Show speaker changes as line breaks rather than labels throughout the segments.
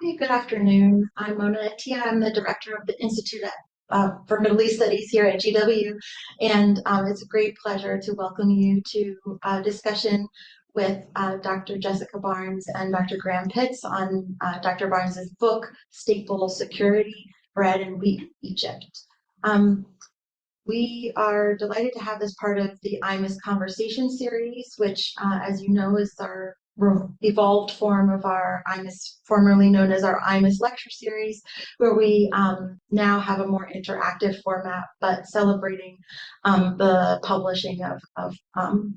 Hey, good afternoon. I'm Mona Atia. I'm the director of the Institute for Middle East Studies here at GW, and it's a great pleasure to welcome you to a discussion with Dr. Jessica Barnes and Dr. Graham Pitts on Dr. Barnes's book, Staple Security, Bread and Wheat in Egypt. We are delighted to have this part of the IMIS Conversation series, which, as you know, is our evolved form of our IMIS, formerly known as our IMIS lecture series, where we now have a more interactive format, but celebrating the publishing of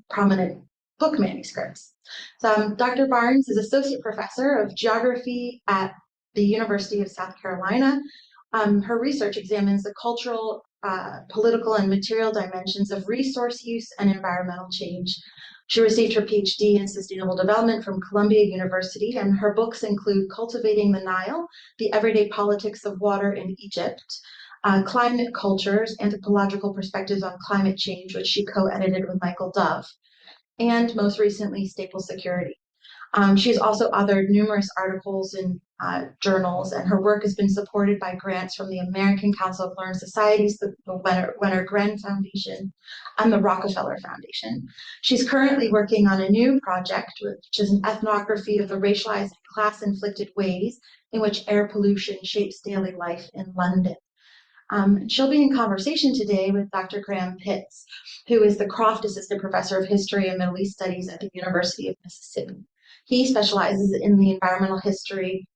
prominent book manuscripts. So Dr. Barnes is Associate Professor of Geography at the University of South Carolina. Her research examines the cultural, political, and material dimensions of resource use and environmental change. She received her PhD in Sustainable Development from Columbia University, and her books include Cultivating the Nile, The Everyday Politics of Water in Egypt, Climate Cultures, Anthropological Perspectives on Climate Change, which she co-edited with Michael Dove, and most recently, Staple Security. She's also authored numerous articles in journals, and her work has been supported by grants from the American Council of Learned Societies, the Wenner Gren Foundation, and the Rockefeller Foundation. She's currently working on a new project, which is an ethnography of the racialized and class-inflicted ways in which air pollution shapes daily life in London. She'll be in conversation today with Dr. Graham Pitts, who is the Croft Assistant Professor of History and Middle East Studies at the University of Mississippi. He specializes in the environmental history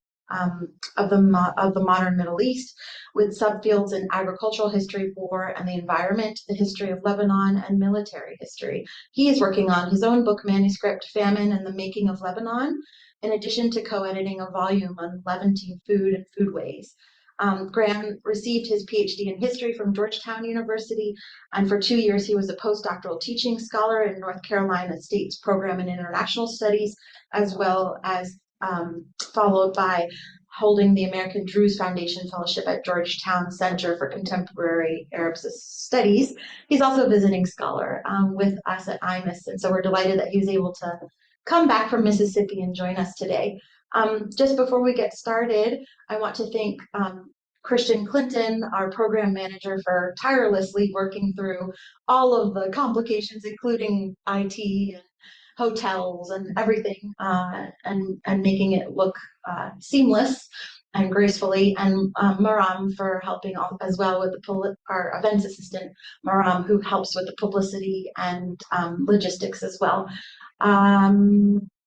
of the modern Middle East, with subfields in agricultural history, war and the environment, the history of Lebanon, and military history. He is working on his own book manuscript, Famine and the Making of Lebanon, in addition to co-editing a volume on Levantine food and foodways. Graham received his PhD in history from Georgetown University, and for 2 years he was a postdoctoral teaching scholar in North Carolina State's Program in International Studies, as well as followed by holding the American Druze Foundation Fellowship at Georgetown Center for Contemporary Arab Studies. He's also a visiting scholar with us at IMIS, and so we're delighted that he was able to come back from Mississippi and join us today. Just before we get started, I want to thank Christian Clinton, our program manager, for tirelessly working through all of the complications, including IT and hotels and everything, and making it look seamless and gracefully, and Maram for helping as well with our events assistant, Maram, who helps with the publicity and logistics as well.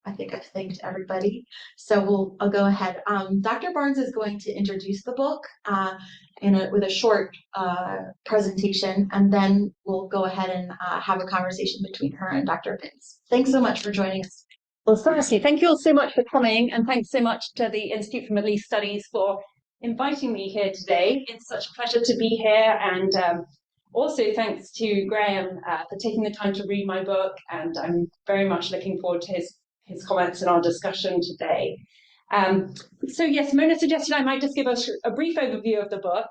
I think I've thanked everybody, so I'll go ahead. Dr. Barnes is going to introduce the book with a short presentation, and then we'll go ahead and have a conversation between her and Dr. Pitts. Thanks so much for joining us.
Well, firstly, thank you all so much for coming, and thanks so much to the Institute for Middle East Studies for inviting me here today. It's such a pleasure to be here, and also thanks to Graham for taking the time to read my book, and I'm very much looking forward to his comments in our discussion today. So yes, Mona suggested I might just give us a brief overview of the book.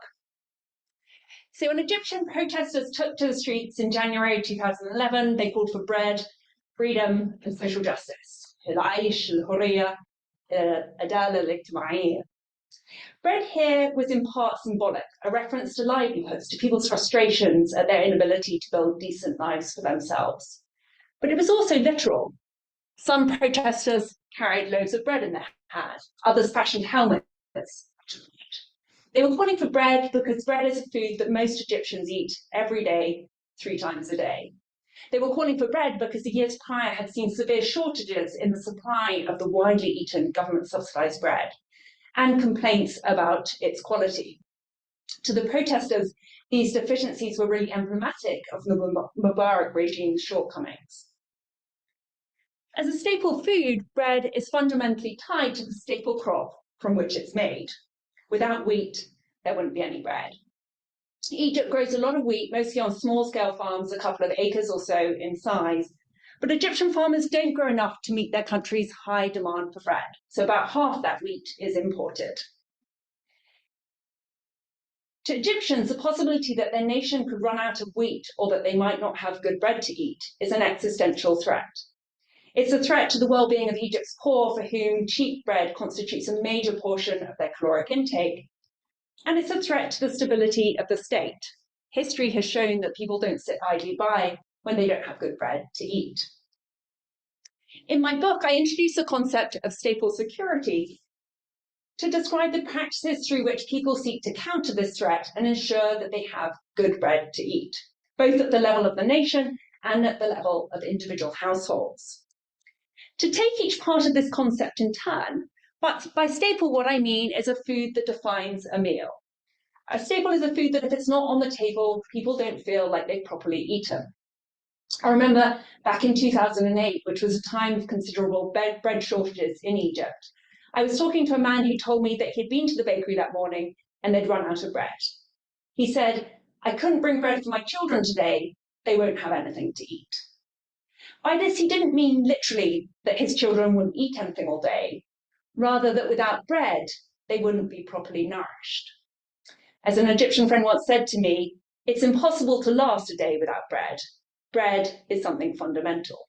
So when Egyptian protesters took to the streets in January 2011, they called for bread, freedom, and social justice. Bread here was in part symbolic, a reference to livelihoods, to people's frustrations at their inability to build decent lives for themselves. But it was also literal. Some protesters carried loaves of bread in their hand, others fashioned helmets. They were calling for bread because bread is a food that most Egyptians eat every day, 3 times a day. They were calling for bread because the years prior had seen severe shortages in the supply of the widely eaten government-subsidized bread, and complaints about its quality. To the protesters, these deficiencies were really emblematic of the Mubarak regime's shortcomings. As a staple food, bread is fundamentally tied to the staple crop from which it's made. Without wheat, there wouldn't be any bread. Egypt grows a lot of wheat, mostly on small-scale farms, a couple of acres or so in size. But Egyptian farmers don't grow enough to meet their country's high demand for bread, so about half that wheat is imported. To Egyptians, the possibility that their nation could run out of wheat or that they might not have good bread to eat is an existential threat. It's a threat to the well-being of Egypt's poor, for whom cheap bread constitutes a major portion of their caloric intake. And it's a threat to the stability of the state. History has shown that people don't sit idly by when they don't have good bread to eat. In my book, I introduce the concept of staple security to describe the practices through which people seek to counter this threat and ensure that they have good bread to eat, both at the level of the nation and at the level of individual households. To take each part of this concept in turn, but by staple, what I mean is a food that defines a meal. A staple is a food that if it's not on the table, people don't feel like they've properly eaten. I remember back in 2008, which was a time of considerable bread shortages in Egypt, I was talking to a man who told me that he'd been to the bakery that morning and they'd run out of bread. He said, "I couldn't bring bread for my children today. They won't have anything to eat." By this, he didn't mean literally that his children wouldn't eat anything all day, rather that without bread, they wouldn't be properly nourished. As an Egyptian friend once said to me, it's impossible to last a day without bread. Bread is something fundamental.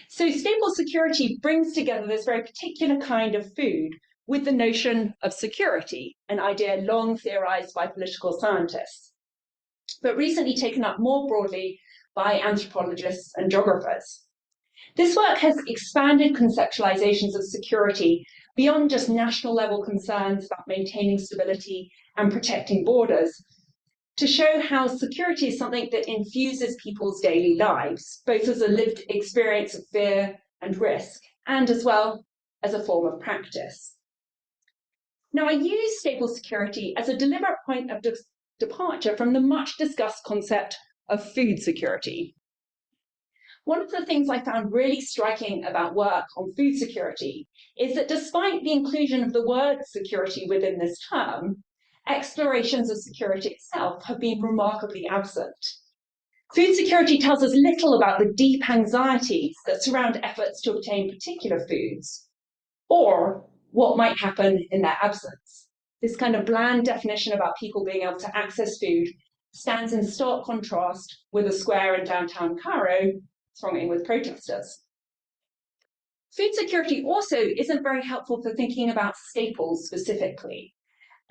So staple security brings together this very particular kind of food with the notion of security, an idea long theorized by political scientists, but recently taken up more broadly by anthropologists and geographers. This work has expanded conceptualizations of security beyond just national level concerns about maintaining stability and protecting borders, to show how security is something that infuses people's daily lives, both as a lived experience of fear and risk, and as well as a form of practice. Now, I use staple security as a deliberate point of departure from the much discussed concept of food security. One of the things I found really striking about work on food security is that despite the inclusion of the word security within this term, explorations of security itself have been remarkably absent. Food security tells us little about the deep anxieties that surround efforts to obtain particular foods, or what might happen in their absence. This kind of bland definition about people being able to access food stands in stark contrast with a square in downtown Cairo thronging with protesters. Food security also isn't very helpful for thinking about staples specifically.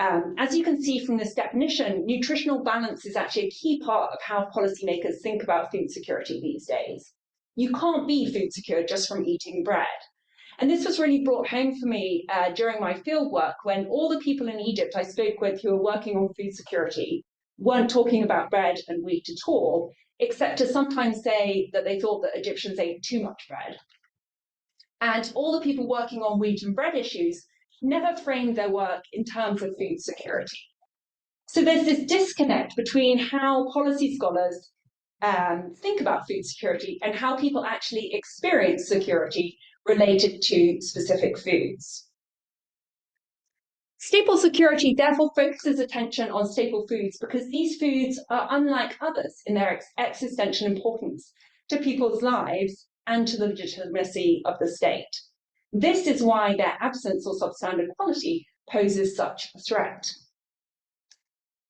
As you can see from this definition, nutritional balance is actually a key part of how policymakers think about food security these days. You can't be food secure just from eating bread. And this was really brought home for me during my field work, when all the people in Egypt I spoke with who were working on food security weren't talking about bread and wheat at all, except to sometimes say that they thought that Egyptians ate too much bread. And all the people working on wheat and bread issues never framed their work in terms of food security. So there's this disconnect between how policy scholars think about food security and how people actually experience security related to specific foods. Staple security therefore focuses attention on staple foods because these foods are unlike others in their existential importance to people's lives and to the legitimacy of the state. This is why their absence or substandard quality poses such a threat.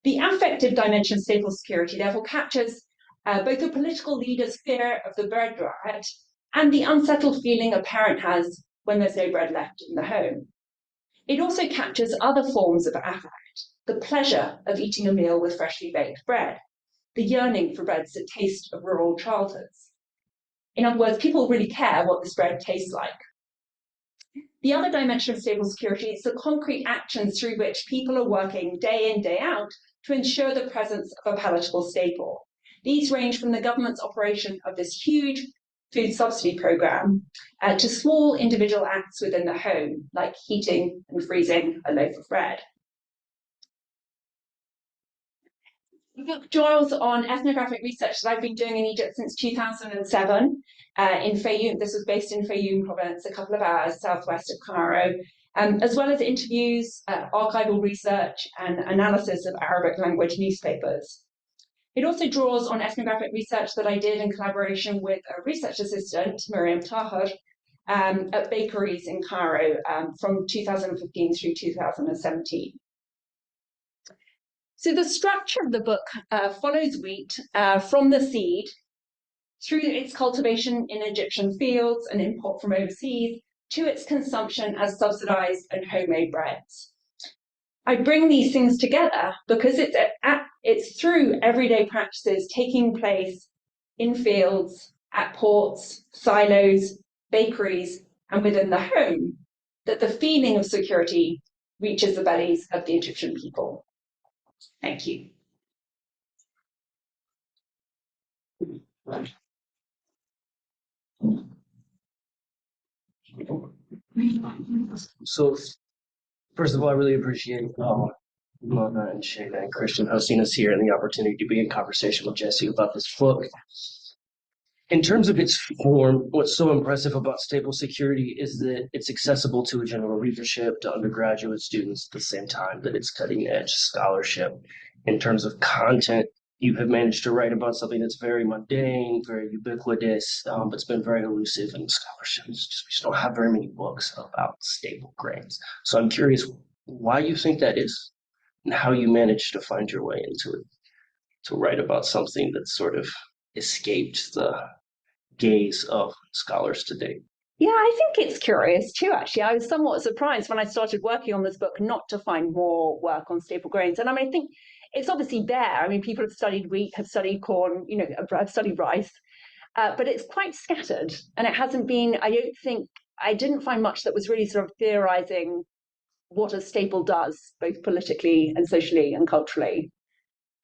The affective dimension of staple security therefore captures both the political leader's fear of the bread drought and the unsettled feeling a parent has when there's no bread left in the home. It also captures other forms of affect, the pleasure of eating a meal with freshly baked bread, the yearning for breads that taste of rural childhoods. In other words, people really care what this bread tastes like. The other dimension of stable security is the concrete actions through which people are working day in, day out to ensure the presence of a palatable staple. These range from the government's operation of this huge food subsidy program to small individual acts within the home, like heating and freezing a loaf of bread. The book draws on ethnographic research that I've been doing in Egypt since 2007 in Fayoum. This was based in Fayoum province, a couple of hours southwest of Cairo, as well as interviews, archival research, and analysis of Arabic language newspapers. It also draws on ethnographic research that I did in collaboration with a research assistant, Miriam Tahir, at bakeries in Cairo from 2015 through 2017. So the structure of the book follows wheat from the seed through its cultivation in Egyptian fields and import from overseas, to its consumption as subsidized and homemade breads. I bring these things together because it's through everyday practices taking place in fields, at ports, silos, bakeries, and within the home that the feeling of security reaches the bellies of the Egyptian people. Thank you.
So, first of all, I really appreciate Mona and Shayna and Christian hosting us here and the opportunity to be in conversation with Jesse about this book. In terms of its form, what's so impressive about Stable Security is that it's accessible to a general readership, to undergraduate students at the same time that it's cutting edge scholarship. In terms of content, you have managed to write about something that's very mundane, very ubiquitous, but it's been very elusive in scholarship. We just don't have very many books about stable grains. So I'm curious why you think that is and how you managed to find your way into it, to write about something that sort of escaped the gaze of scholars today.
Yeah, I think it's curious too, actually. I was somewhat surprised when I started working on this book not to find more work on staple grains. And I mean, I think it's obviously there. I mean, people have studied wheat, have studied corn, have studied rice, but it's quite scattered. And it hasn't been, I didn't find much that was really sort of theorizing what a staple does, both politically and socially and culturally.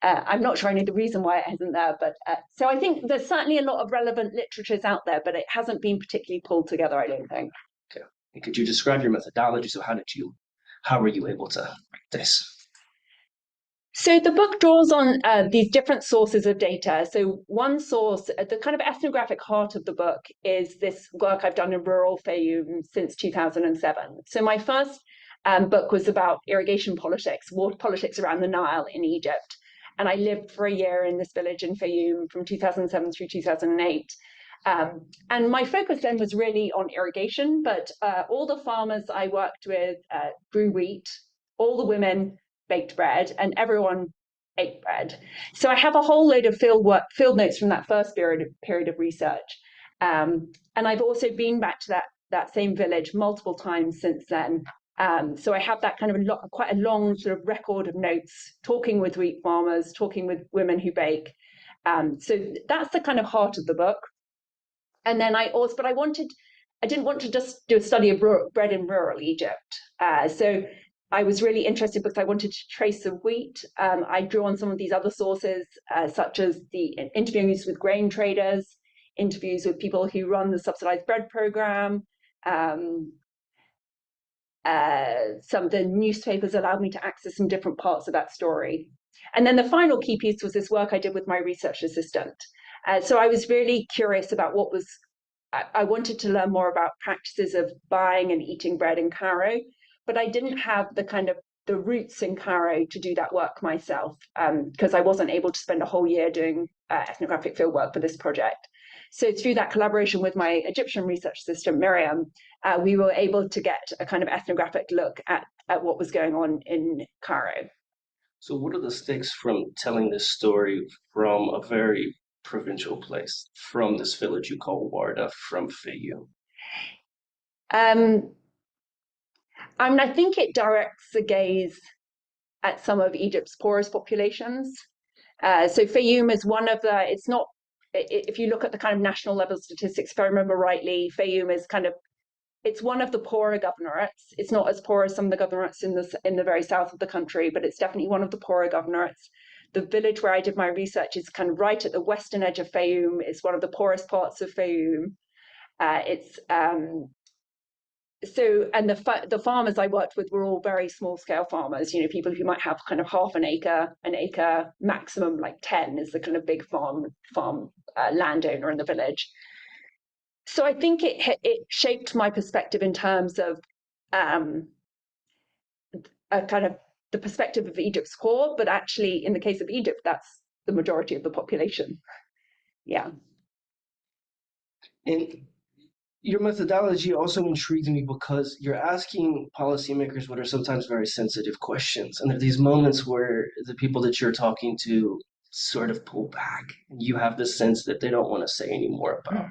I'm not sure I know the reason why it isn't there, but so I think there's certainly a lot of relevant literatures out there, but it hasn't been particularly pulled together, I don't think.
Okay. And could you describe your methodology? So how were you able to write this?
So the book draws on these different sources of data. So one source, the kind of ethnographic heart of the book, is this work I've done in rural Fayoum since 2007. So my first book was about irrigation politics, water politics around the Nile in Egypt. And I lived for a year in this village in Fayoum from 2007 through 2008. And my focus then was really on irrigation, but all the farmers I worked with grew wheat, all the women baked bread, and everyone ate bread. So I have a whole load of field notes from that first period of research. And I've also been back to that same village multiple times since then. So I have that kind of quite a long sort of record of notes, talking with wheat farmers, talking with women who bake. So that's the kind of heart of the book. And then I didn't want to just do a study of bread in rural Egypt. So I was really interested because I wanted to trace the wheat. I drew on some of these other sources, such as the interviews with grain traders, interviews with people who run the subsidized bread program. Some of the newspapers allowed me to access some different parts of that story. And then the final key piece was this work I did with my research assistant. So I was really curious about I wanted to learn more about practices of buying and eating bread in Cairo, but I didn't have the roots in Cairo to do that work myself, because I wasn't able to spend a whole year doing ethnographic fieldwork for this project. So through that collaboration with my Egyptian research assistant, Miriam, we were able to get a kind of ethnographic look at what was going on in Cairo.
So what are the stakes from telling this story from a very provincial place, from this village you call Warda, from Fayoum?
I think it directs the gaze at some of Egypt's poorest populations. So Fayoum is one of it's not, if you look at the kind of national level statistics, if I remember rightly, Fayoum is it's one of the poorer governorates. It's not as poor as some of the governorates in the very south of the country, but it's definitely one of the poorer governorates. The village where I did my research is kind of right at the western edge of Fayoum. It's one of the poorest parts of Fayoum. And the farmers I worked with were all very small scale farmers, people who might have kind of half an acre, maximum like 10 is the kind of big farm landowner in the village. So I think it shaped my perspective in terms of a kind of the perspective of Egypt's core, but actually in the case of Egypt, that's the majority of the population. Yeah.
And your methodology also intrigues me because you're asking policymakers what are sometimes very sensitive questions. And there are these moments where the people that you're talking to sort of pull back. You have the sense that they don't want to say any more about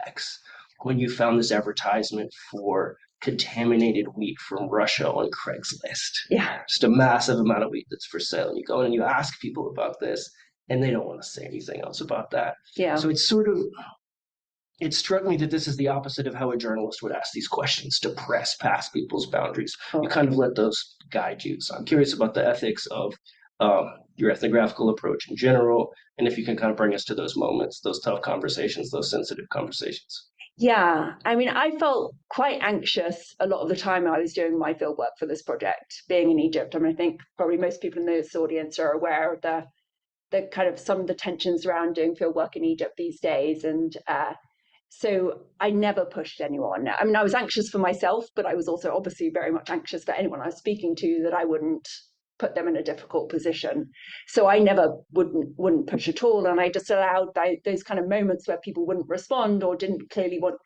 X. When you found this advertisement for contaminated wheat from Russia on Craigslist, just a massive amount of wheat that's for sale, and you go in and you ask people about this, and they don't want to say anything else about that. So it's sort of, it struck me that this is the opposite of how a journalist would ask these questions, to press past people's boundaries. You kind of let those guide you. So I'm curious about the ethics of your ethnographical approach in general, and if you can kind of bring us to those moments, those tough conversations, those sensitive conversations.
Yeah, I mean, I felt quite anxious a lot of the time I was doing my field work for this project, being in Egypt. I mean, I think probably most people in this audience are aware of the kind of some of the tensions around doing field work in Egypt these days. And so I never pushed anyone. I mean, I was anxious for myself, but I was also obviously very much anxious for anyone I was speaking to, that I wouldn't put them in a difficult position. So I never wouldn't push at all. And I just allowed those kind of moments where people wouldn't respond or didn't clearly want,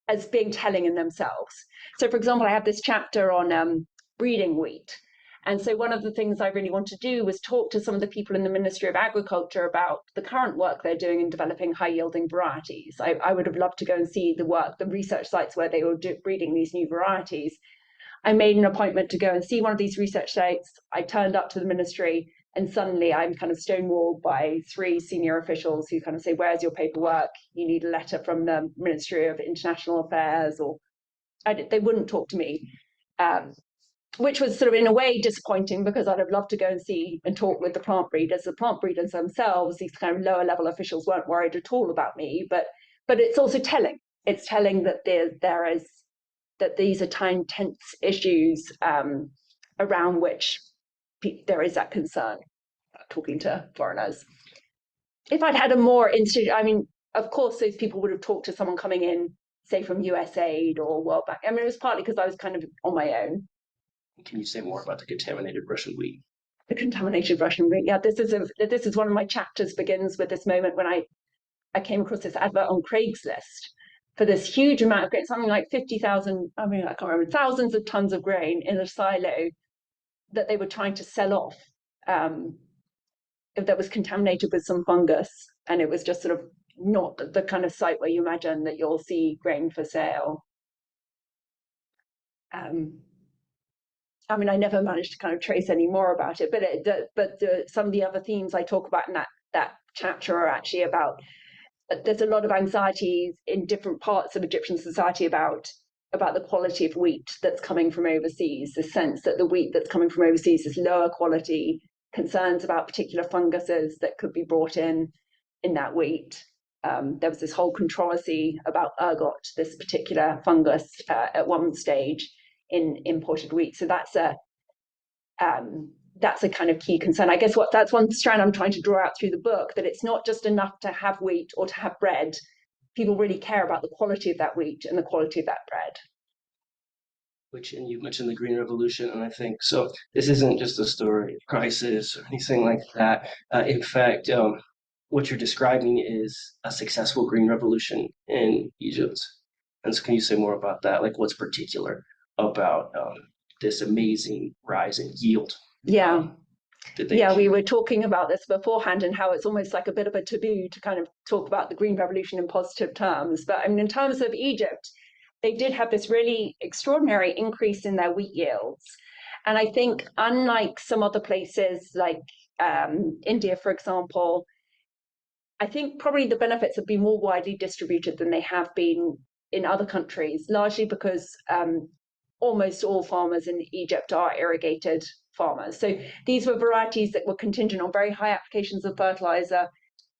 as being telling in themselves. So for example, I have this chapter on breeding wheat. And so one of the things I really wanted to do was talk to some of the people in the Ministry of Agriculture about the current work they're doing in developing high-yielding varieties. I would have loved to go and see the work, the research sites where they were breeding these new varieties. I made an appointment to go and see one of these research sites. I turned up to the ministry, and suddenly I'm kind of stonewalled by 3 senior officials who kind of say, "Where's your paperwork? You need a letter from the Ministry of International Affairs," or they wouldn't talk to me. Which was sort of in a way disappointing, because I'd have loved to go and see and talk with the plant breeders. The plant breeders themselves, these kind of lower level officials, weren't worried at all about me. But it's also telling. It's telling that that these are tense issues around which there is that concern talking to foreigners. If I'd had a more I mean, of course, those people would have talked to someone coming in, say from USAID or World Bank. I mean, it was partly because I was kind of on my own.
Can you say more about the contaminated Russian wheat?
The contaminated Russian wheat. Yeah, this is one of my chapters. Begins with this moment when I came across this advert on Craigslist for this huge amount of grain, something like 50,000. I mean, I can't remember, thousands of tons of grain in a silo that they were trying to sell off. That was contaminated with some fungus, and it was just sort of not the kind of site where you imagine that you'll see grain for sale. I mean, I never managed to kind of trace any more about it, but some of the other themes I talk about in that chapter are actually about, there's a lot of anxieties in different parts of Egyptian society about the quality of wheat that's coming from overseas, the sense that the wheat that's coming from overseas is lower quality, concerns about particular funguses that could be brought in that wheat. There was this whole controversy about ergot, this particular fungus, at one stage in imported wheat. So that's a kind of key concern. I guess that's one strand I'm trying to draw out through the book, that it's not just enough to have wheat or to have bread. People really care about the quality of that wheat and the quality of that bread.
And you mentioned the Green Revolution, and I think so. This isn't just a story of crisis or anything like that. In fact, what you're describing is a successful Green Revolution in Egypt. And so, can you say more about that? Like, what's particular about this amazing rise in yield?
Yeah. We were talking about this beforehand, and how it's almost like a bit of a taboo to kind of talk about the Green Revolution in positive terms. But I mean, in terms of Egypt, they did have this really extraordinary increase in their wheat yields. And I think, unlike some other places like India, for example, I think probably the benefits have been more widely distributed than they have been in other countries, largely because almost all farmers in Egypt are irrigated farmers. So these were varieties that were contingent on very high applications of fertilizer,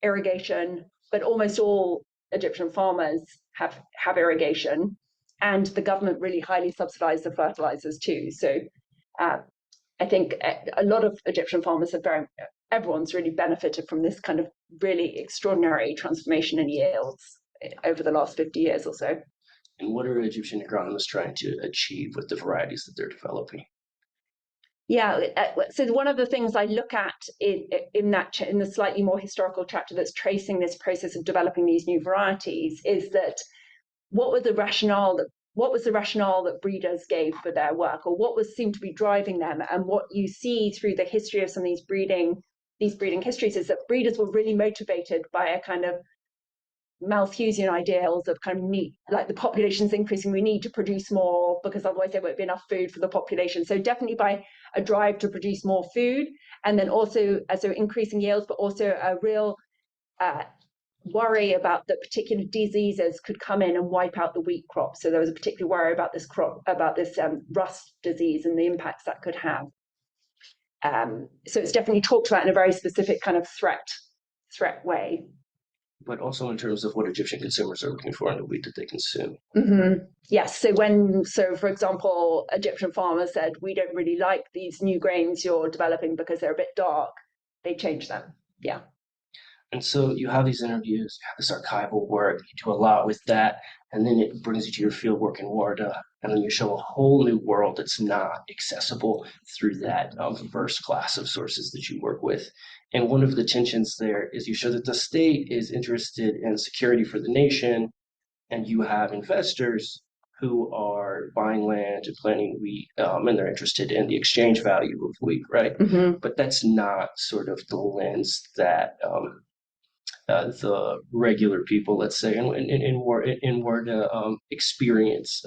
irrigation, but almost all Egyptian farmers have irrigation, and the government really highly subsidized the fertilizers too. So I think a lot of Egyptian farmers everyone's really benefited from this kind of really extraordinary transformation in yields over the last 50 years or so.
And what are Egyptian agronomists trying to achieve with the varieties that they're developing?
Yeah, so one of the things I look at in the slightly more historical chapter that's tracing this process of developing these new varieties is that what was the rationale that breeders gave for their work, or what seemed to be driving them, and what you see through the history of some of these breeding these breeding histories is that breeders were really motivated by a kind of Malthusian ideals of kind of meat, like the population's increasing, we need to produce more because otherwise there won't be enough food for the population. So definitely by a drive to produce more food, and then also so increasing yields, but also a real worry about that particular diseases could come in and wipe out the wheat crop. So there was a particular worry about this crop, about this rust disease and the impacts that could have. So it's definitely talked about in a very specific kind of threat way.
But also in terms of what Egyptian consumers are looking for in the wheat that they consume.
Mm-hmm. Yes. So for example, Egyptian farmers said, we don't really like these new grains you're developing because they're a bit dark. They change them. Yeah.
And so you have these interviews, you have this archival work, you do a lot with that, and then it brings you to your field work in Warda, and then you show a whole new world that's not accessible through that diverse class of sources that you work with. And one of the tensions there is you show that the state is interested in security for the nation, and you have investors who are buying land and planting wheat, and they're interested in the exchange value of wheat, right?
Mm-hmm.
But that's not sort of the lens that the regular people, let's say, in Word experience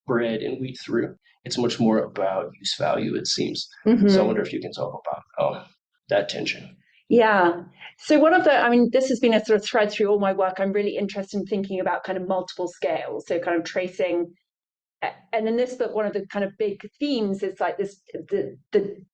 bread and wheat through. It's much more about use value, it seems.
Mm-hmm.
So I wonder if you can talk about that tension.
Yeah. So this has been a sort of thread through all my work. I'm really interested in thinking about kind of multiple scales. So kind of tracing, and in this book, one of the kind of big themes is like this, the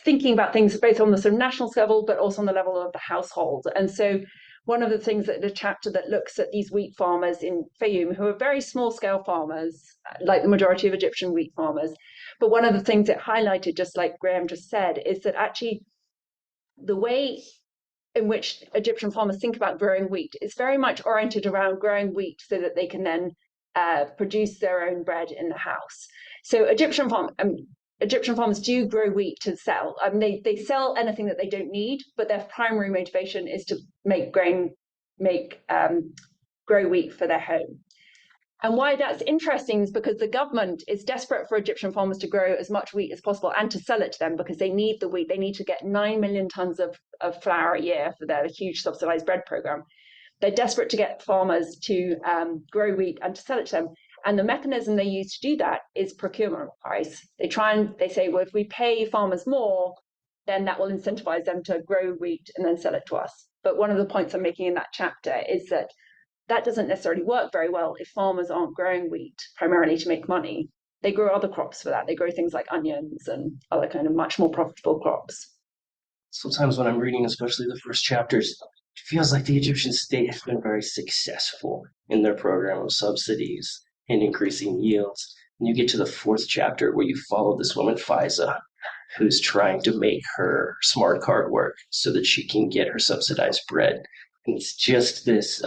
thinking about things both on the sort of national level, but also on the level of the household. And so one of the things that the chapter that looks at these wheat farmers in Fayum, who are very small scale farmers, like the majority of Egyptian wheat farmers. But one of the things it highlighted, just like Graham just said, is that actually the way in which Egyptian farmers think about growing wheat is very much oriented around growing wheat so that they can then produce their own bread in the house. So Egyptian farmers do grow wheat to sell. They sell anything that they don't need, but their primary motivation is to grow wheat for their home. And why that's interesting is because the government is desperate for Egyptian farmers to grow as much wheat as possible and to sell it to them, because they need the wheat. They need to get 9 million tons of flour a year for their huge subsidized bread program. They're desperate to get farmers to grow wheat and to sell it to them. And the mechanism they use to do that is procurement price. They say, well, if we pay farmers more, then that will incentivize them to grow wheat and then sell it to us. But one of the points I'm making in that chapter is that doesn't necessarily work very well if farmers aren't growing wheat primarily to make money. They grow other crops for that. They grow things like onions and other kind of much more profitable crops.
Sometimes when I'm reading, especially the first chapters, it feels like the Egyptian state has been very successful in their program of subsidies and increasing yields. And you get to the fourth chapter where you follow this woman, Faiza, who's trying to make her smart card work so that she can get her subsidized bread. And it's just this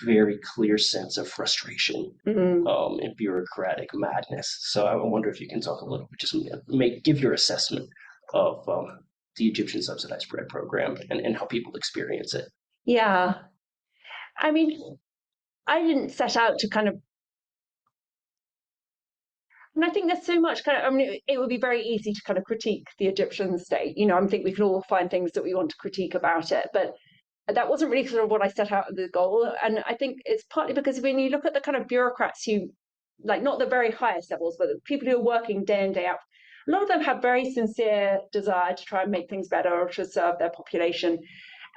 very clear sense of frustration and bureaucratic madness. So I wonder if you can talk a little bit, just give your assessment of the Egyptian subsidized bread program and how people experience it.
Yeah. I mean, I didn't set out to kind of, and I think there's so much it would be very easy to kind of critique the Egyptian state. I think we can all find things that we want to critique about it, but that wasn't really sort of what I set out as the goal. And I think it's partly because when you look at the kind of bureaucrats who, like, not the very highest levels, but the people who are working day in, day out, a lot of them have very sincere desire to try and make things better or to serve their population.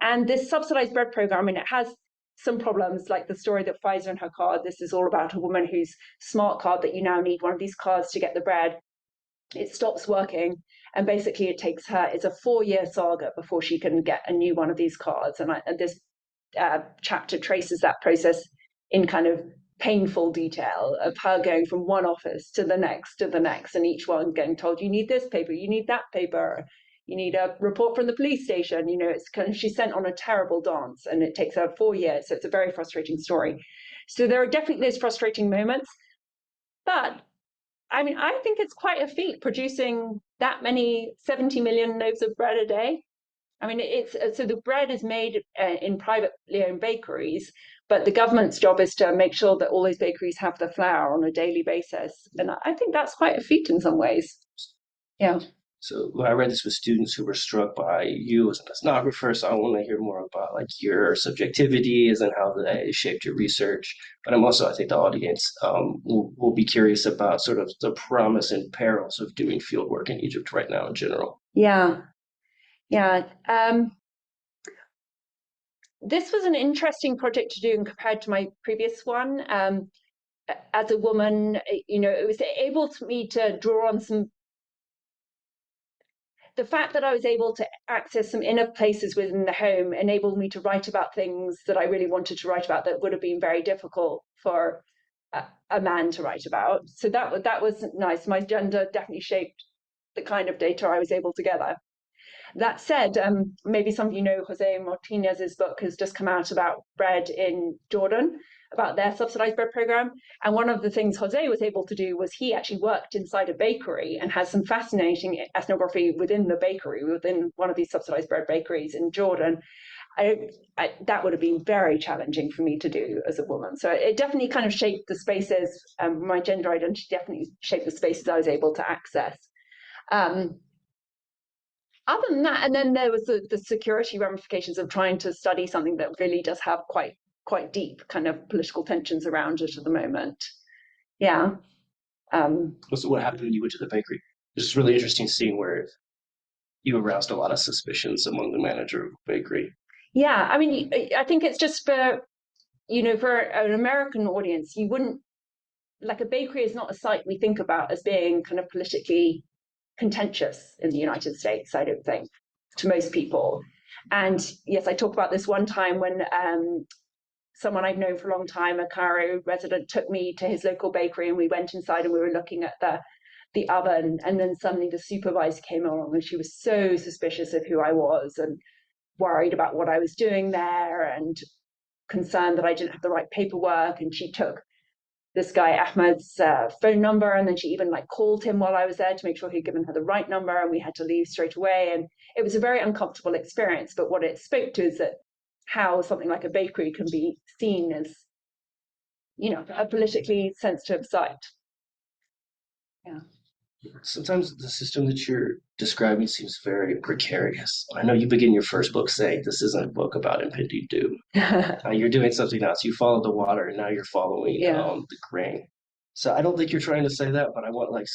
And this subsidized bread program, it has some problems, like the story that Pfizer and her card. This is all about a woman whose smart card, that you now need one of these cards to get the bread. It stops working. And basically it's a 4-year saga before she can get a new one of these cards. And this chapter traces that process in kind of painful detail of her going from one office to the next, and each one getting told, you need this paper, you need that paper, you need a report from the police station. It's kind of, she's sent on a terrible dance, and it takes her 4 years. So it's a very frustrating story. So there are definitely those frustrating moments. But I mean, I think it's quite a feat producing that many 70 million loaves of bread a day. I mean, so the bread is made in privately owned bakeries, but the government's job is to make sure that all those bakeries have the flour on a daily basis. And I think that's quite a feat in some ways. Yeah.
So I read this with students who were struck by you as an ethnographer. So I want to hear more about like your subjectivities and how they shaped your research. But I'm also, I think the audience will be curious about sort of the promise and perils of doing field work in Egypt right now in general.
Yeah, yeah. This was an interesting project to do compared to my previous one. As a woman, it was able to me to draw on the fact that I was able to access some inner places within the home enabled me to write about things that I really wanted to write about that would have been very difficult for a man to write about. So that was nice. My gender definitely shaped the kind of data I was able to gather. That said, maybe some of you know Jose Martinez's book has just come out about bread in Jordan, about their subsidized bread program. And one of the things Jose was able to do was he actually worked inside a bakery and has some fascinating ethnography within the bakery, within one of these subsidized bread bakeries in Jordan. That would have been very challenging for me to do as a woman. So it definitely kind of shaped the spaces. My gender identity definitely shaped the spaces I was able to access. Other than that, and then there was the security ramifications of trying to study something that really does have quite deep kind of political tensions around it at the moment. Yeah.
So what happened when you went to the bakery? It's really interesting seeing where you aroused a lot of suspicions among the manager of the bakery.
Yeah, I mean, I think it's just for an American audience, you wouldn't, like, a bakery is not a site we think about as being kind of politically contentious in the United States, I don't think, to most people. And yes, I talk about this one time when someone I've known for a long time, a Cairo resident, took me to his local bakery, and we went inside and we were looking at the oven, and then suddenly the supervisor came along, and she was so suspicious of who I was and worried about what I was doing there and concerned that I didn't have the right paperwork. And she took this guy Ahmed's phone number, and then she even like called him while I was there to make sure he'd given her the right number, and we had to leave straight away. And it was a very uncomfortable experience, but what it spoke to is that how something like a bakery can be seen as a politically sensitive site. Yeah.
Sometimes the system that you're describing seems very precarious. I know you begin your first book saying this isn't a book about impending doom. You're doing something else. You followed the water, and now you're following the grain. So I don't think you're trying to say that, but I want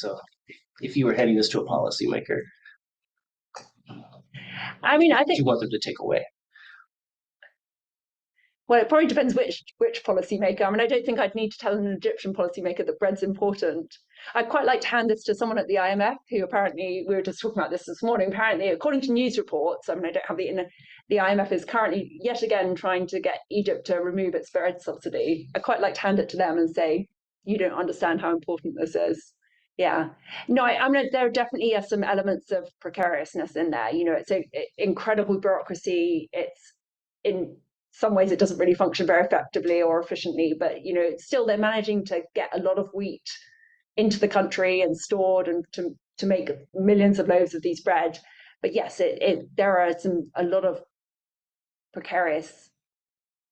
if you were heading this to a policymaker,
I mean, I think
you want them to take away.
Well, it probably depends which policymaker. I mean, I don't think I'd need to tell an Egyptian policymaker that bread's important. I'd quite like to hand this to someone at the IMF, who apparently, we were just talking about this morning, apparently, according to news reports, I mean, I don't have the IMF is currently yet again trying to get Egypt to remove its bread subsidy. I'd quite like to hand it to them and say, you don't understand how important this is. Yeah. No, I mean, there definitely are some elements of precariousness in there. It's an incredible bureaucracy. It's in some ways it doesn't really function very effectively or efficiently, but still they're managing to get a lot of wheat into the country and stored and to make millions of loaves of these bread. But yes, there are a lot of precarious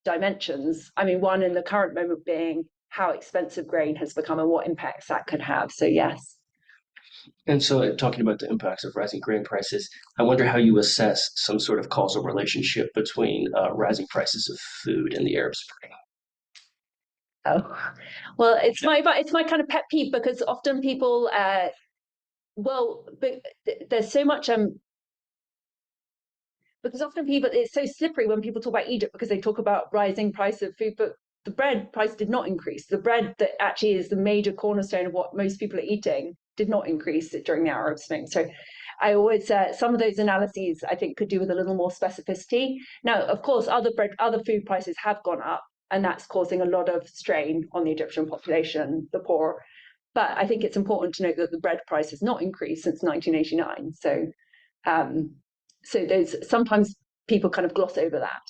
dimensions. I mean, one in the current moment being how expensive grain has become and what impacts that could have. So yes.
And so, talking about the impacts of rising grain prices, I wonder how you assess some sort of causal relationship between rising prices of food and the Arab Spring.
Oh, well, it's my kind of pet peeve, because often people, but there's so much because often people, it's so slippery when people talk about Egypt, because they talk about rising price of food, but the bread price did not increase. The bread that actually is the major cornerstone of what most people are eating did not increase during the Arab Spring. So I always, some of those analyses I think could do with a little more specificity. Now, of course, other food prices have gone up, and that's causing a lot of strain on the Egyptian population, the poor. But I think it's important to note that the bread price has not increased since 1989. So those, sometimes people kind of gloss over that.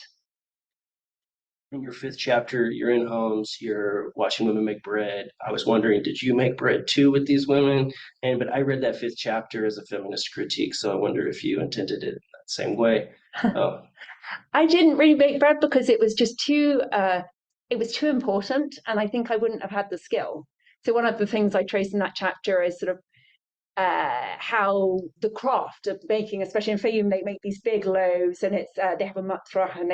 In your fifth chapter, you're in homes, you're watching women make bread. I was wondering, did you make bread too with these women? But I read that fifth chapter as a feminist critique, so I wonder if you intended it that same way.
I didn't really make bread because it was just too important, and I think I wouldn't have had the skill. So one of the things I trace in that chapter is sort of how the craft of baking, especially in Fayum, they make these big loaves, and it's they have a matfrah, and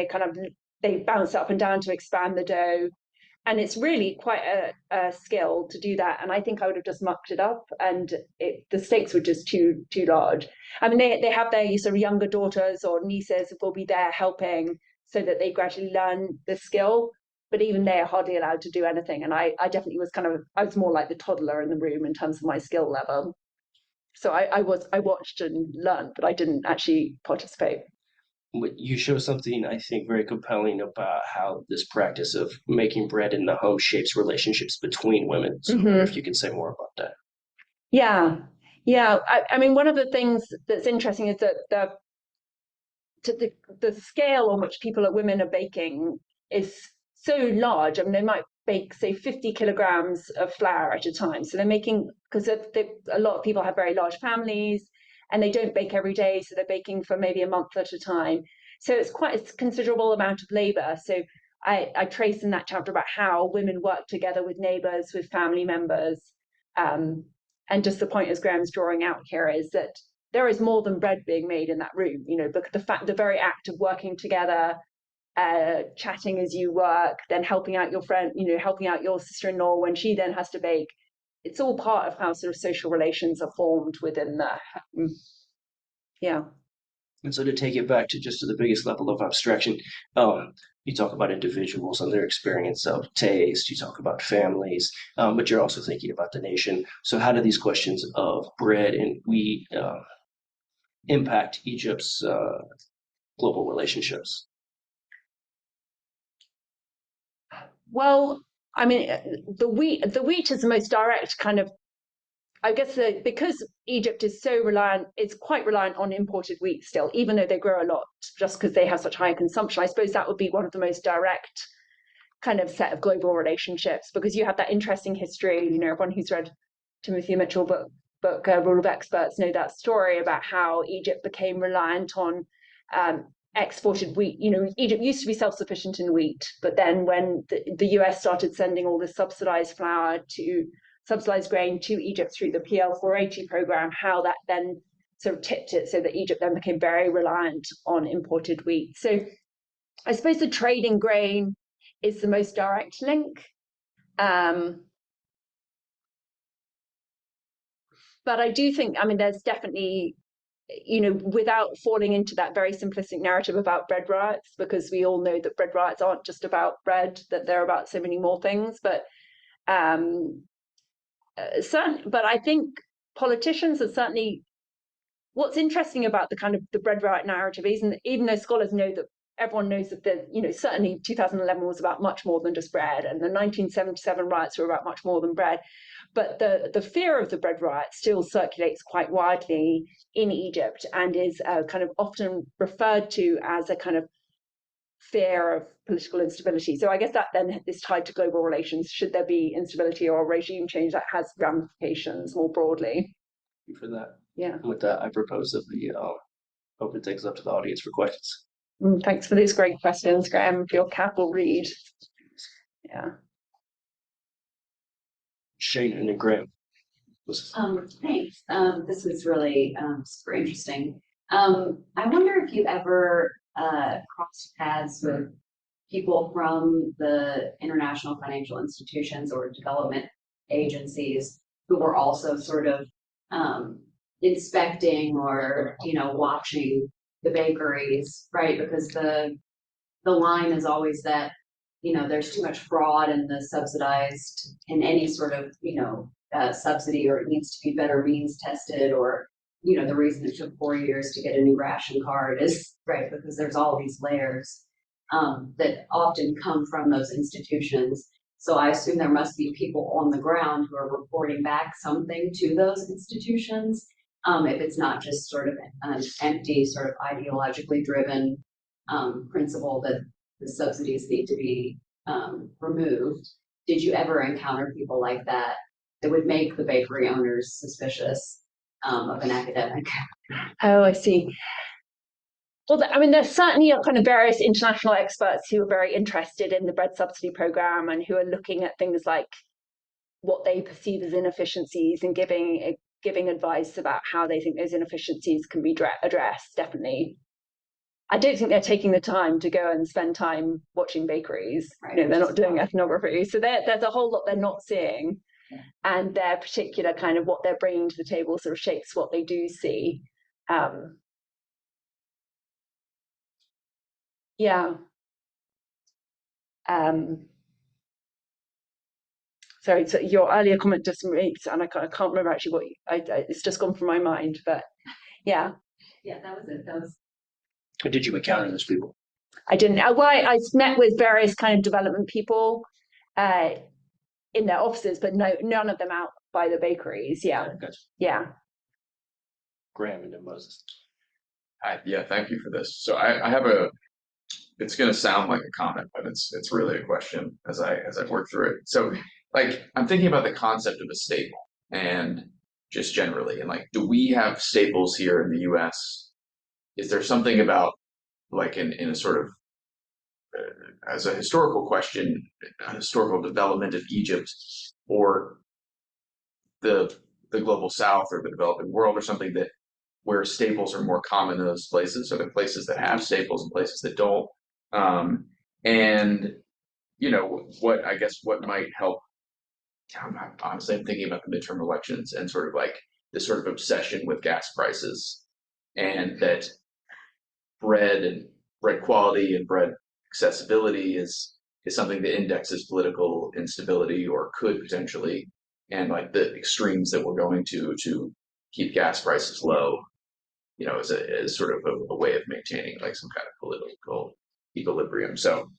they bounce up and down to expand the dough, and it's really quite a skill to do that. And I think I would have just mucked it up, and the stakes were just too large. I mean, they have their sort of younger daughters or nieces will be there helping, so that they gradually learn the skill. But even they are hardly allowed to do anything. And I definitely was I was more like the toddler in the room in terms of my skill level. So I watched and learned, but I didn't actually participate.
You show something, I think, very compelling about how this practice of making bread in the home shapes relationships between women. So I wonder if you can say more about that.
Yeah. I mean, one of the things that's interesting is that the scale on which women are baking is so large. I mean, they might bake, say, 50 kilograms of flour at a time. So they're making, because a lot of people have very large families and they don't bake every day. So they're baking for maybe a month at a time. So it's quite a considerable amount of labor. So I trace in that chapter about how women work together with neighbors, with family members. And just the point, as Graham's drawing out here, is that there is more than bread being made in that room, but the very act of working together, chatting as you work, then helping out your friend, helping out your sister-in-law when she then has to bake. It's all part of how sort of social relations are formed within the yeah.
And so to take it back to the biggest level of abstraction, you talk about individuals and their experience of taste, you talk about families, but you're also thinking about the nation. So how do these questions of bread and wheat impact Egypt's global relationships?
Well, I mean, the wheat is the most direct kind of, I guess, because Egypt is it's quite reliant on imported wheat still, even though they grow a lot, just because they have such high consumption. I suppose that would be one of the most direct kind of set of global relationships, because you have that interesting history. Everyone who's read Timothy Mitchell book Rule of Experts know that story about how Egypt became reliant on exported wheat. Egypt used to be self-sufficient in wheat, but then when the US started sending all this subsidized grain to Egypt through the PL 480 program, how that then sort of tipped it so that Egypt then became very reliant on imported wheat. So I suppose the trade in grain is the most direct link. But I do think, I mean, there's definitely, without falling into that very simplistic narrative about bread riots, because we all know that bread riots aren't just about bread, that they're about so many more things. But but I think politicians are certainly, what's interesting about the kind of the bread riot narrative is, even though scholars know that everyone knows that certainly 2011 was about much more than just bread, and the 1977 riots were about much more than bread. But the fear of the bread riot still circulates quite widely in Egypt, and is kind of often referred to as a kind of fear of political instability. So I guess that then is tied to global relations. Should there be instability or regime change, that has ramifications more broadly.
Thank you for that.
Yeah.
And with that, I propose that we open things up to the audience for questions.
Thanks for these great questions, Graham, for your careful read. Yeah.
Shane and then Graham.
Thanks. This was really super interesting. I wonder if you ever crossed paths with people from the international financial institutions or development agencies who were also sort of inspecting or watching the bakeries, right? Because the line is always that there's too much fraud in the subsidized, in any sort of subsidy, or it needs to be better means tested, or the reason it took 4 years to get a new ration card is right because there's all these layers that often come from those institutions. So I assume there must be people on the ground who are reporting back something to those institutions, if it's not just sort of an empty, sort of ideologically driven principle that the subsidies need to be removed. Did you ever encounter people like that would make the bakery owners suspicious of an academic?
Oh, I see. Well, I mean, there's certainly kind of various international experts who are very interested in the bread subsidy program and who are looking at things like what they perceive as inefficiencies and giving giving advice about how they think those inefficiencies can be addressed, definitely. I don't think they're taking the time to go and spend time watching bakeries.
Right.
They're not doing ethnography. So there's a whole lot they're not seeing. And their particular kind of what they're bringing to the table sort of shapes what they do see. Yeah. Sorry, so your earlier comment just makes, and I can't remember actually what it's just gone from my mind, but yeah.
Yeah, that was it. That was.
Did you encounter those people?
I didn't. I met with various kind of development people in their offices, but none of them out by the bakeries. Yeah.
Gotcha.
Yeah.
Graham and Moses.
Hi, yeah, thank you for this. So I have it's going to sound like a comment, but it's really a question as I work through it. So like I'm thinking about the concept of a staple and just generally, and like, do we have staples here in the US? Is there something about like in a sort of as a historical question, a historical development of Egypt or the global South or the developing world or something that where staples are more common in those places, or the places that have staples and places that don't. And what I guess what might help. Honestly, I'm thinking about the midterm elections and sort of like this sort of obsession with gas prices, and that bread quality and bread accessibility is something that indexes political instability or could potentially, and like the extremes that we're going to keep gas prices low, as sort of a way of maintaining like some kind of political equilibrium. So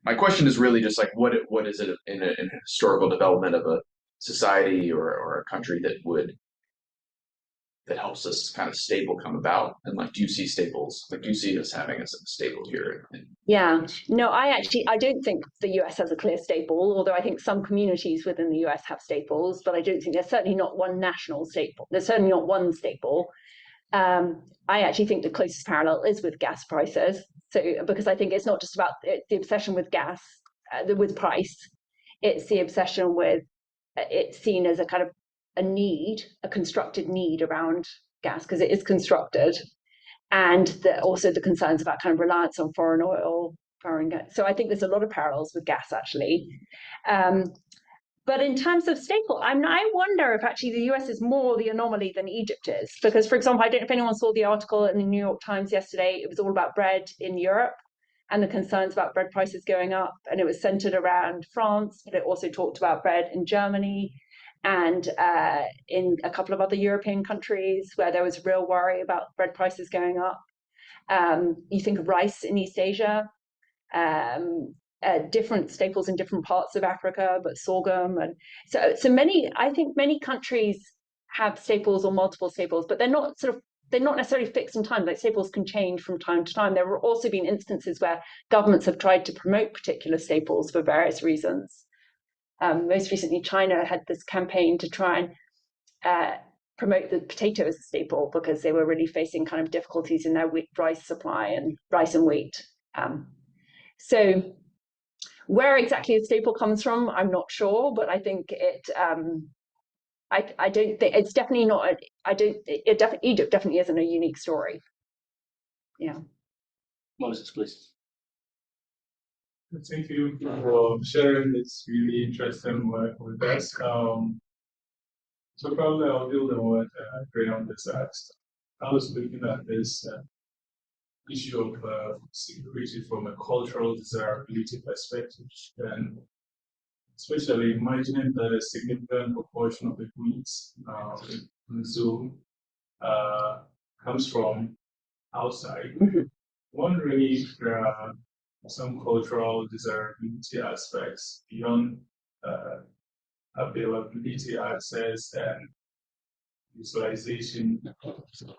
my question is really just like, what is it in a historical development of a society or a country that helps this kind of staple come about? And like, do you see staples? Like, do you see us having a staple here?
Yeah, no, I don't think the US has a clear staple, although I think some communities within the US have staples, but I don't think there's certainly not one national staple. There's certainly not one staple. I actually think the closest parallel is with gas prices. So, because I think it's not just about the obsession with gas, with price, it's the obsession with it's seen as a kind of a constructed need around gas, because it is constructed. And also the concerns about kind of reliance on foreign oil, foreign gas. So I think there's a lot of parallels with gas, actually. But in terms of staple, I wonder if actually the US is more the anomaly than Egypt is. Because, for example, I don't know if anyone saw the article in the New York Times yesterday. It was all about bread in Europe and the concerns about bread prices going up. And it was centered around France, but it also talked about bread in Germany and in a couple of other European countries where there was real worry about bread prices going up. You think of rice in East Asia, different staples in different parts of Africa, but sorghum. And so I think many countries have staples or multiple staples, but they're not necessarily fixed in time. Like staples can change from time to time. There have also been instances where governments have tried to promote particular staples for various reasons. Most recently, China had this campaign to try and promote the potato as a staple because they were really facing kind of difficulties in their rice supply and rice and wheat. So where exactly a staple comes from, I'm not sure, but I think it. I don't think it's definitely not. Egypt definitely isn't a unique story. Yeah.
Moses, please.
Thank you for sharing this really interesting work with us. So probably I'll build on what Graham just asked. I was looking at this issue of security from a cultural desirability perspective, and especially imagining that a significant proportion of the goods consumed comes from outside. Wondering if there are some cultural desirability aspects beyond availability, access, and visualization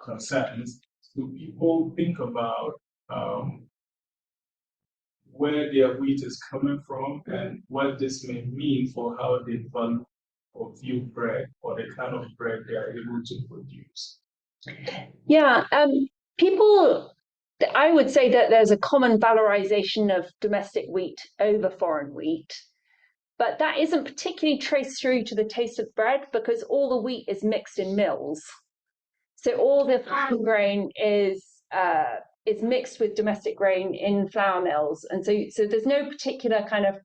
concerns. Do people think about where their wheat is coming from and what this may mean for how they value or view bread or the kind of bread they are able to produce?
Yeah, people. I would say that there's a common valorization of domestic wheat over foreign wheat, But that isn't particularly traced through to the taste of bread because all the wheat is mixed in mills. So all the flour grain is mixed with domestic grain in flour mills, and so there's no particular kind of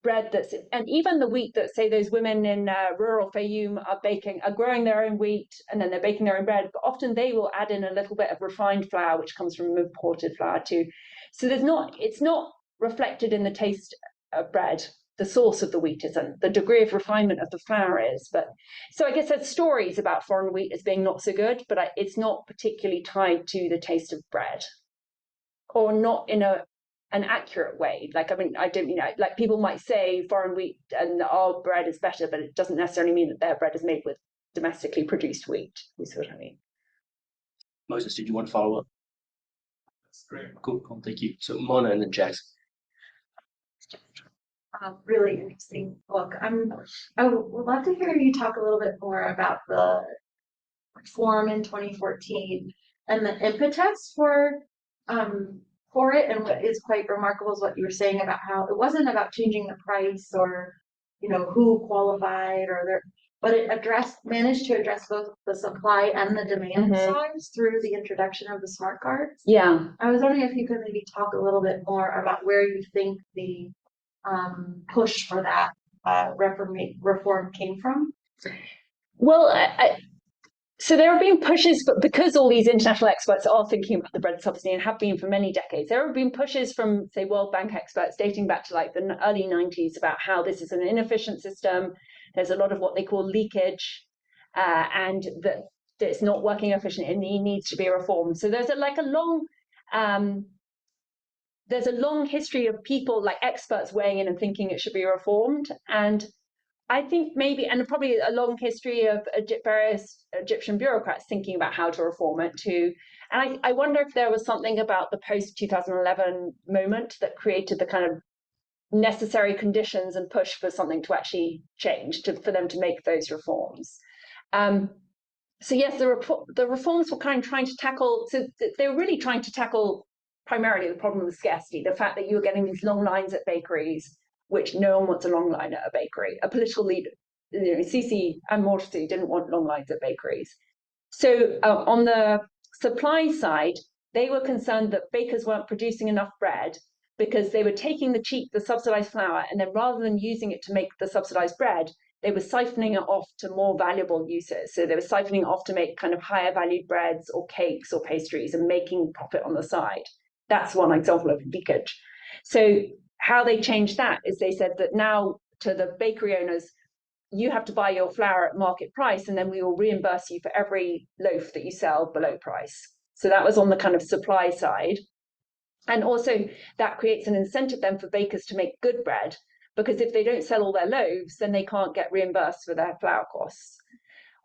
bread and even the wheat that say those women in rural Fayum are growing their own wheat and then they're baking their own bread, but often they will add in a little bit of refined flour which comes from imported flour too. So it's not reflected in the taste of bread. The source of the wheat isn't, the degree of refinement of the flour is. But so I guess there's stories about foreign wheat as being not so good, but it's not particularly tied to the taste of bread, or not in an accurate way. Like, I mean, I don't, like people might say foreign wheat and our bread is better, but it doesn't necessarily mean that their bread is made with domestically produced wheat. You see what I mean?
Moses, did you want to follow up?
That's great.
Cool, thank you. So Mona and then Jackson.
Really interesting book. I would love to hear you talk a little bit more about the reform in 2014 and the impetus for it. And what is quite remarkable is what you were saying about how it wasn't about changing the price or who qualified but it managed to address both the supply and the demand sides through the introduction of the smart cards.
Yeah,
I was wondering if you could maybe talk a little bit more about where you think the push for that reform came from.
Well, so there have been pushes, but because all these international experts are thinking about the bread subsidy and have been for many decades, there have been pushes from, say, World Bank experts dating back to like the early 90s about how this is an inefficient system. There's a lot of what they call leakage, and that it's not working efficiently and it needs to be reformed. So there's a long history of people like experts weighing in and thinking it should be reformed. And I think maybe, and probably a long history of various Egyptian bureaucrats thinking about how to reform it too. And I wonder if there was something about the post-2011 moment that created the kind of necessary conditions and push for something to actually change, for them to make those reforms. So yes, the reforms were kind of trying to tackle, so they were really trying to tackle primarily the problem of scarcity, the fact that you were getting these long lines at bakeries, which no one wants a long line at a bakery. A political leader, Sisi and Morsi didn't want long lines at bakeries. So on the supply side, they were concerned that bakers weren't producing enough bread because they were taking the subsidized flour, and then rather than using it to make the subsidized bread, they were siphoning it off to more valuable uses. So they were siphoning it off to make kind of higher valued breads or cakes or pastries and making profit on the side. That's one example of leakage. So how they changed that is they said that now to the bakery owners, you have to buy your flour at market price, and then we will reimburse you for every loaf that you sell below price. So that was on the kind of supply side. And also that creates an incentive then for bakers to make good bread, because if they don't sell all their loaves, then they can't get reimbursed for their flour costs.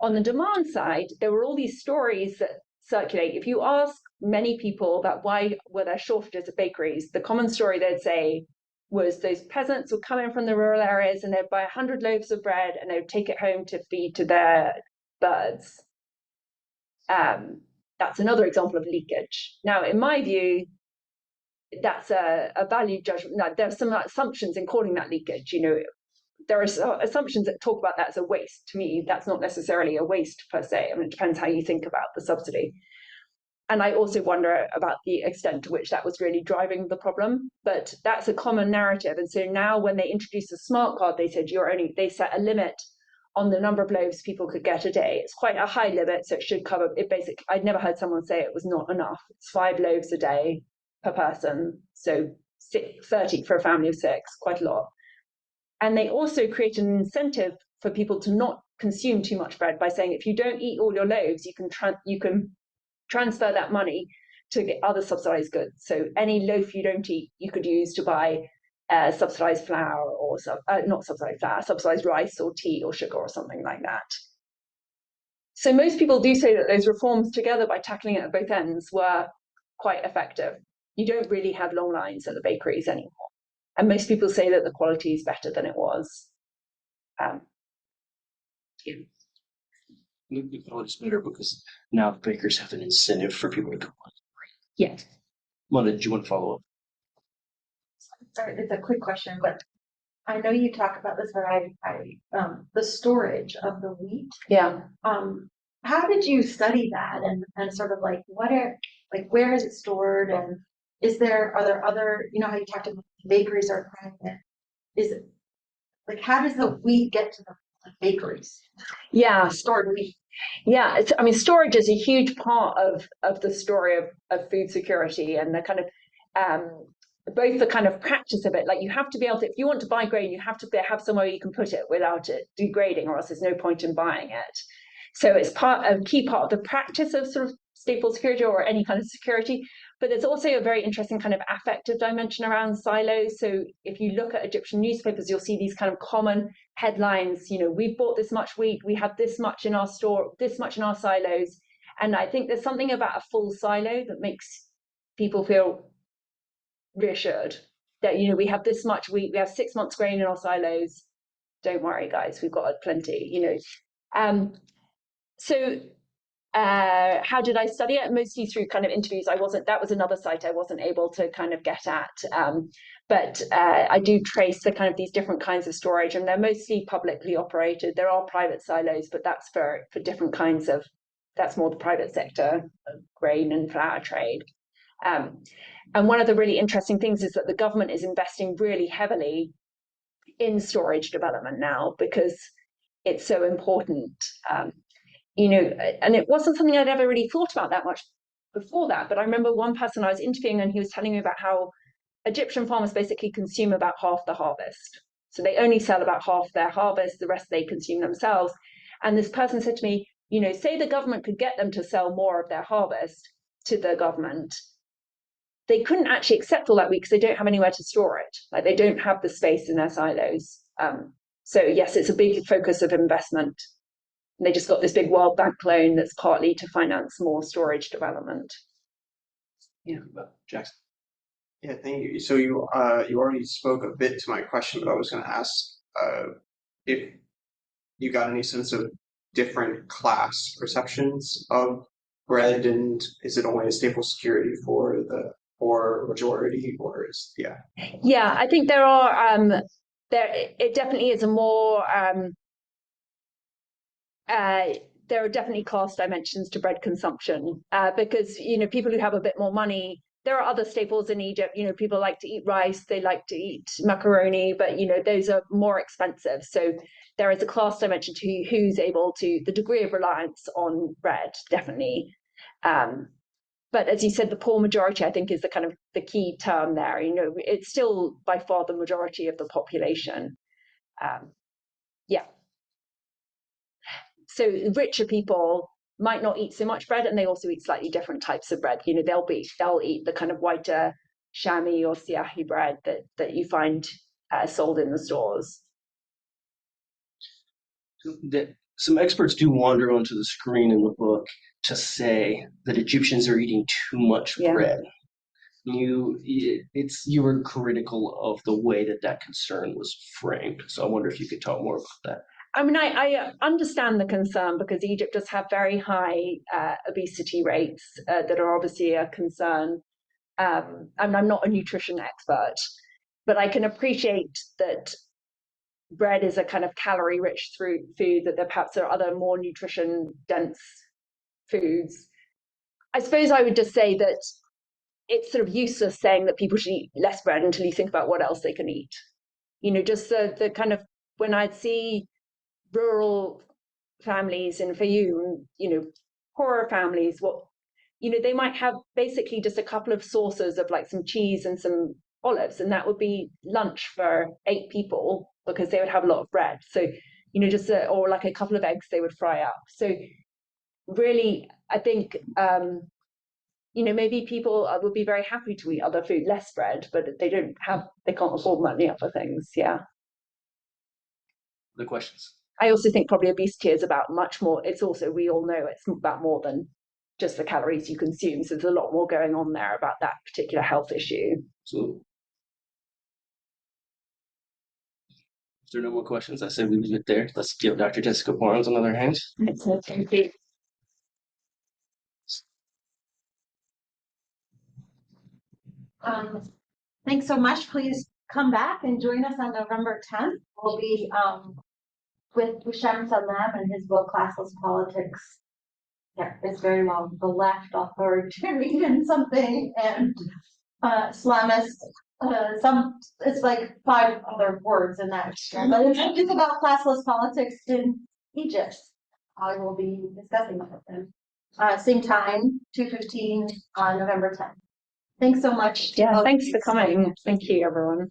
On the demand side, there were all these stories that circulate. If you ask many people about why were there shortages at bakeries, the common story they'd say was those peasants would come in from the rural areas and they'd buy 100 loaves of bread and they would take it home to feed to their birds. That's another example of leakage. Now, in my view, that's a value judgment. Now, there are some assumptions in calling that leakage. There are assumptions that talk about that as a waste. To me, that's not necessarily a waste per se. I mean, it depends how you think about the subsidy. And I also wonder about the extent to which that was really driving the problem. But that's a common narrative. And so now when they introduced the smart card, they said they set a limit on the number of loaves people could get a day. It's quite a high limit, so it should cover it. Basically, I'd never heard someone say it was not enough. It's 5 loaves a day per person, so 30 for a family of 6, quite a lot. And they also created an incentive for people to not consume too much bread by saying, if you don't eat all your loaves, you can transfer that money to get other subsidized goods. So any loaf you don't eat, you could use to buy subsidized flour or not subsidized flour, subsidized rice or tea or sugar or something like that. So most people do say that those reforms together, by tackling it at both ends, were quite effective. You don't really have long lines at the bakeries anymore. And most people say that the quality is better than it was.
It's better because now bakers have an incentive for people to come.
Yes.
Mona, did you want to follow up?
Sorry, it's a quick question, but I know you talk about this, but the storage of the wheat.
Yeah.
How did you study that and sort of like where is it stored, and are there other, how you talked about bakeries are private, is it like, how does the wheat get to the bakeries?
Yeah.
Stored wheat.
Yeah, I mean, storage is a huge part of the story of food security, and the kind of both the kind of practice of it. Like, you have to be able to, if you want to buy grain, you have to have somewhere you can put it without it degrading, or else there's no point in buying it. So it's a key part of the practice of sort of staple security or any kind of security. But there's also a very interesting kind of affective dimension around silos. So if you look at Egyptian newspapers, you'll see these kind of common headlines. We've bought this much wheat, we have this much in our store, this much in our silos. And I think there's something about a full silo that makes people feel reassured that, we have this much wheat, we have 6 months grain in our silos. Don't worry, guys, we've got plenty, So how did I study it? Mostly through kind of interviews. That was another site I wasn't able to kind of get at. But I do trace the kind of these different kinds of storage, and they're mostly publicly operated. There are private silos, but that's for different kinds of, that's more the private sector, grain and flour trade. And one of the really interesting things is that the government is investing really heavily in storage development now, because it's so important. And it wasn't something I'd ever really thought about that much before that. But I remember one person I was interviewing, and he was telling me about how Egyptian farmers basically consume about half the harvest. So they only sell about half their harvest, the rest they consume themselves. And this person said to me, say the government could get them to sell more of their harvest to the government, they couldn't actually accept all that wheat because they don't have anywhere to store it. Like, they don't have the space in their silos. So yes, it's a big focus of investment. They just got this big World Bank loan that's partly to finance more storage development.
Yeah, Jackson.
Yeah, thank you. So you already spoke a bit to my question, but I was going to ask if you got any sense of different class perceptions of bread, and is it only a staple security for the poor majority, or is
Yeah, I think there are it definitely is a more there are definitely class dimensions to bread consumption, because people who have a bit more money, there are other staples in Egypt. People like to eat rice, they like to eat macaroni, but those are more expensive. So there is a class dimension to who's able to, the degree of reliance on bread, definitely. But as you said, the poor majority, I think, is the kind of the key term there. It's still by far the majority of the population. Yeah. So richer people might not eat so much bread, and they also eat slightly different types of bread. They'll eat the kind of whiter shami or siahi bread that you find sold in the stores.
Some experts do wander onto the screen in the book to say that Egyptians are eating too much bread. You were critical of the way that concern was framed. So I wonder if you could talk more about that.
I mean, I understand the concern, because Egypt does have very high obesity rates that are obviously a concern. And I'm not a nutrition expert, but I can appreciate that bread is a kind of calorie-rich food, that perhaps there are other more nutrition-dense foods. I suppose I would just say that it's sort of useless saying that people should eat less bread until you think about what else they can eat. Just the kind of, when I'd see rural families, and for you, poorer families, they might have basically just a couple of saucers of like some cheese and some olives, and that would be lunch for 8 people, because they would have a lot of bread. So, just or like a couple of eggs they would fry up. So really, I think, maybe people would be very happy to eat other food, less bread, but they can't afford many other things. Yeah.
The questions.
I also think probably obesity is about much more. It's also, we all know it's about more than just the calories you consume. So there's a lot more going on there about that particular health issue.
So, if there are no more questions, I say we leave it there. Let's give Dr. Jessica Barnes another hand.
Thank you.
Thanks so much. Please come back and join us on November 10th. We'll be with Hisham Salam and his book Classless Politics. Yeah, it's very long. The left authoritarian something and Islamist. It's like 5 other words in that. But it's about classless politics in Egypt. I will be discussing that with them. Same time, 2:15 on November 10th. Thanks so much.
Yeah, thanks for coming. Thank you, everyone.